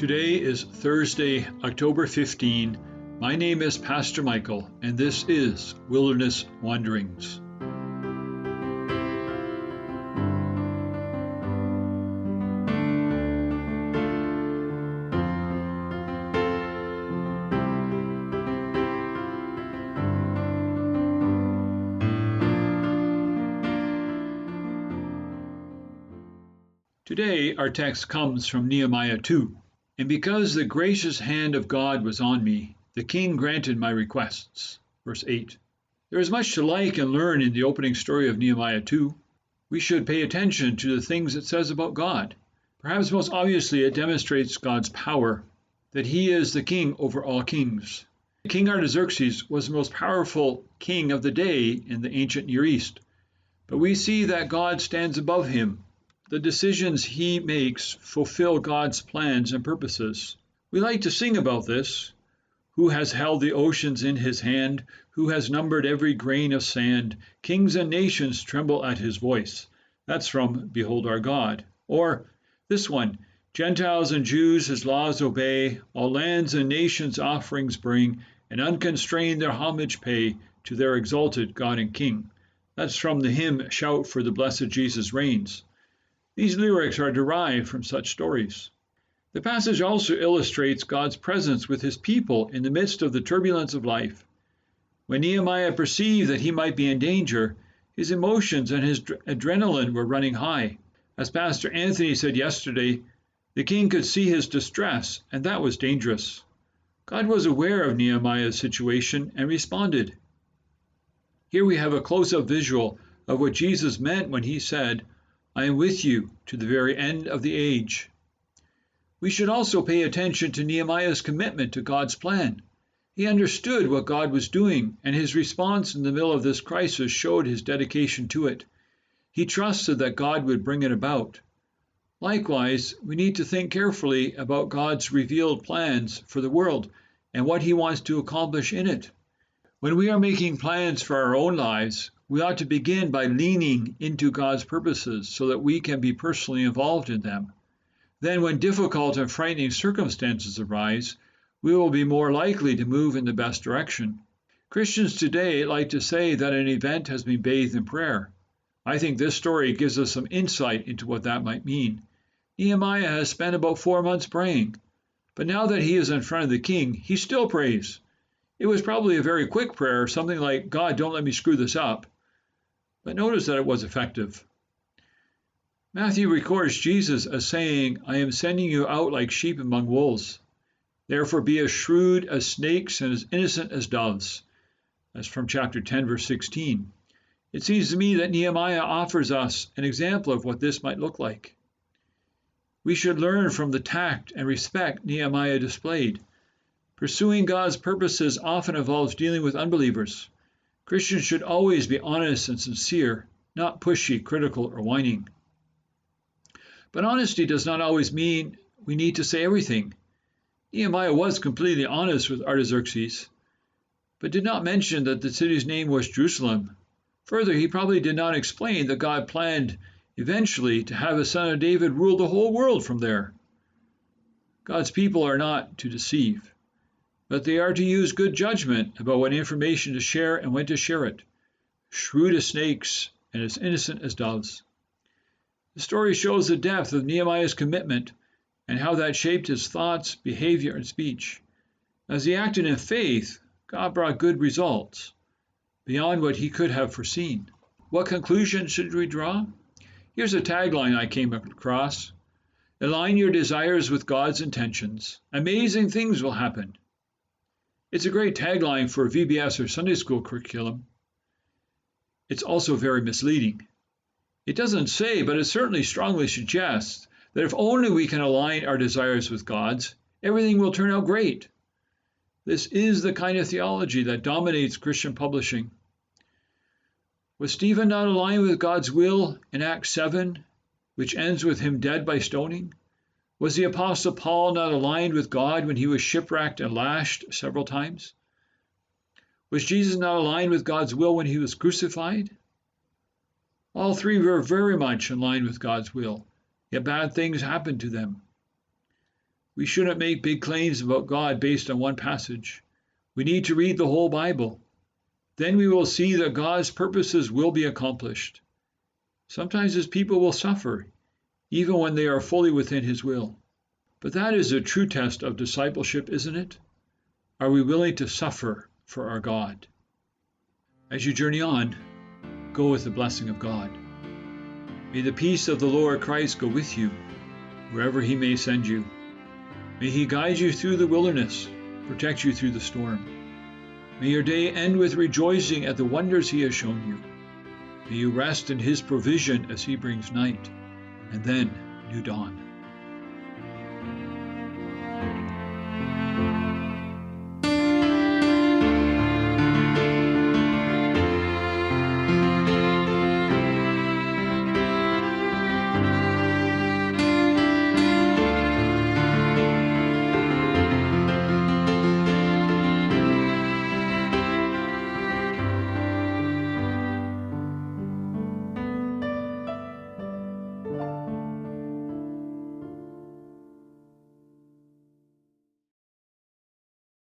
Today is Thursday, October 15. My name is Pastor Michael, and this is Wilderness Wanderings. Today, our text comes from Nehemiah 2. And because the gracious hand of God was on me, the king granted my requests. Verse 8. There is much to like and learn in the opening story of Nehemiah 2. We should pay attention to the things it says about God. Perhaps most obviously, it demonstrates God's power, that he is the king over all kings. King Artaxerxes was the most powerful king of the day in the ancient Near East. But we see that God stands above him. The decisions he makes fulfill God's plans and purposes. We like to sing about this. Who has held the oceans in his hand? Who has numbered every grain of sand? Kings and nations tremble at his voice. That's from Behold Our God. Or this one, Gentiles and Jews his laws obey, all lands and nations offerings bring, and unconstrained their homage pay to their exalted God and King. That's from the hymn Shout for the Blessed Jesus Reigns. These lyrics are derived from such stories. The passage also illustrates God's presence with his people in the midst of the turbulence of life. When Nehemiah perceived that he might be in danger, his emotions and his adrenaline were running high. As Pastor Anthony said yesterday, the king could see his distress, and that was dangerous. God was aware of Nehemiah's situation and responded. Here we have a close-up visual of what Jesus meant when he said, I am with you to the very end of the age. We should also pay attention to Nehemiah's commitment to God's plan. He understood what God was doing, and his response in the middle of this crisis showed his dedication to it. He trusted that God would bring it about. Likewise, we need to think carefully about God's revealed plans for the world and what he wants to accomplish in it. When we are making plans for our own lives, we ought to begin by leaning into God's purposes so that we can be personally involved in them. Then, when difficult and frightening circumstances arise, we will be more likely to move in the best direction. Christians today like to say that an event has been bathed in prayer. I think this story gives us some insight into what that might mean. Nehemiah has spent about 4 months praying, but now that he is in front of the king, he still prays. It was probably a very quick prayer, something like, God, don't let me screw this up. But notice that it was effective. Matthew records Jesus as saying, I am sending you out like sheep among wolves. Therefore be as shrewd as snakes and as innocent as doves. That's from chapter 10, verse 16. It seems to me that Nehemiah offers us an example of what this might look like. We should learn from the tact and respect Nehemiah displayed. Pursuing God's purposes often involves dealing with unbelievers. Christians should always be honest and sincere, not pushy, critical, or whining. But honesty does not always mean we need to say everything. Nehemiah was completely honest with Artaxerxes, but did not mention that the city's name was Jerusalem. Further, he probably did not explain that God planned eventually to have a son of David rule the whole world from there. God's people are not to deceive, but they are to use good judgment about what information to share and when to share it. Shrewd as snakes and as innocent as doves. The story shows the depth of Nehemiah's commitment and how that shaped his thoughts, behavior, and speech. As he acted in faith, God brought good results beyond what he could have foreseen. What conclusion should we draw? Here's a tagline I came across. Align your desires with God's intentions. Amazing things will happen. It's a great tagline for a VBS or Sunday school curriculum. It's also very misleading. It doesn't say, but it certainly strongly suggests that if only we can align our desires with God's, everything will turn out great. This is the kind of theology that dominates Christian publishing. Was Stephen not aligned with God's will in Acts 7, which ends with him dead by stoning? Was the Apostle Paul not aligned with God when he was shipwrecked and lashed several times? Was Jesus not aligned with God's will when he was crucified? All three were very much in line with God's will, yet bad things happened to them. We shouldn't make big claims about God based on one passage. We need to read the whole Bible. Then we will see that God's purposes will be accomplished. Sometimes His people will suffer, even when they are fully within His will. But that is a true test of discipleship, isn't it? Are we willing to suffer for our God? As you journey on, go with the blessing of God. May the peace of the Lord Christ go with you, wherever He may send you. May He guide you through the wilderness, protect you through the storm. May your day end with rejoicing at the wonders He has shown you. May you rest in His provision as He brings night, and then new dawn.